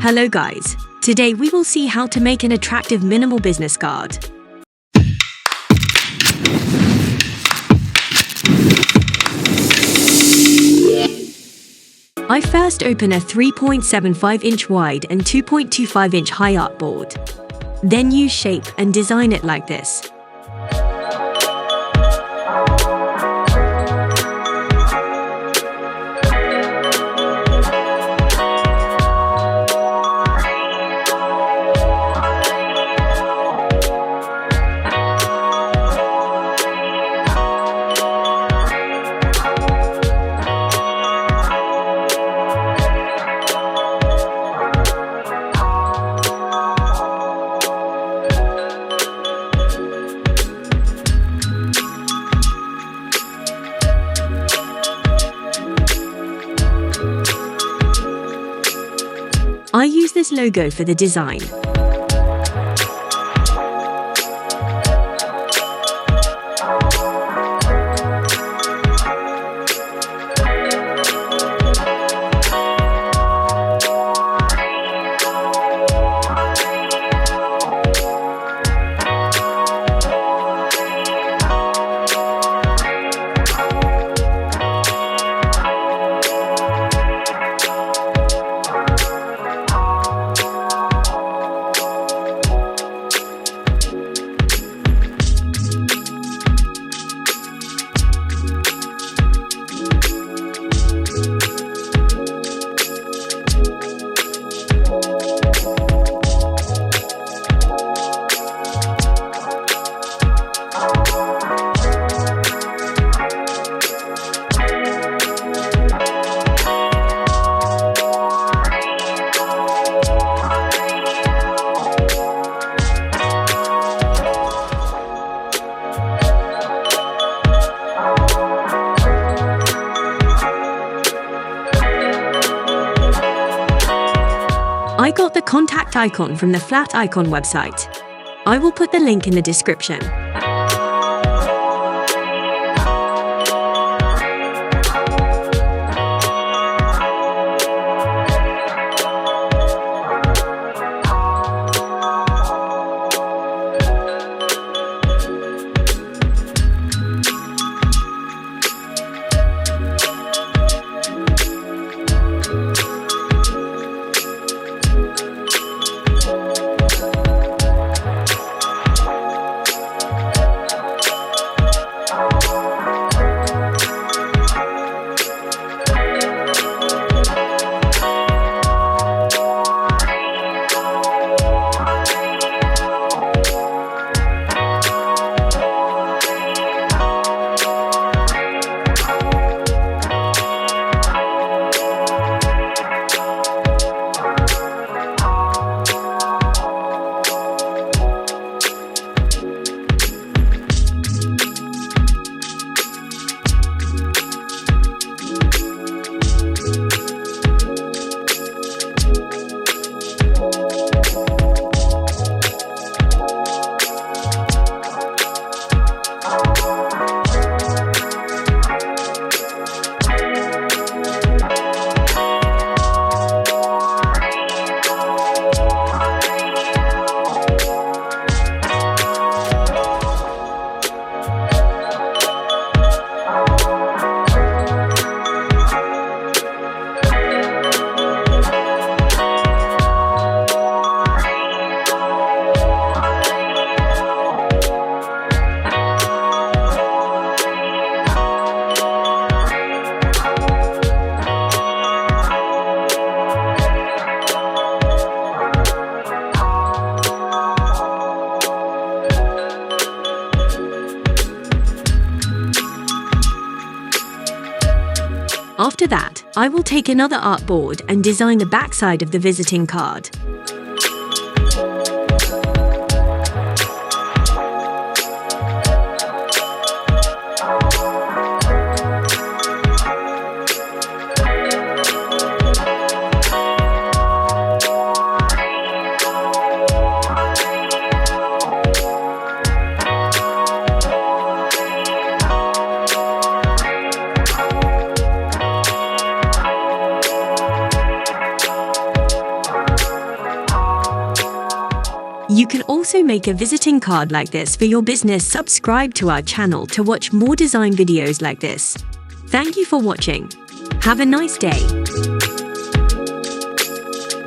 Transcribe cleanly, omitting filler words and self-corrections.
Hello guys, today we will see how to make an attractive minimal business card. I first open a 3.75 inch wide and 2.25 inch high artboard. Then use shape and design it like this. I use this logo for the design. I got the contact icon from the Flat Icon website. I will put the link in the description. After that, I will take another artboard and design the backside of the visiting card. You can also make a visiting card like this for your business. Subscribe to our channel to watch more design videos like this. Thank you for watching. Have a nice day.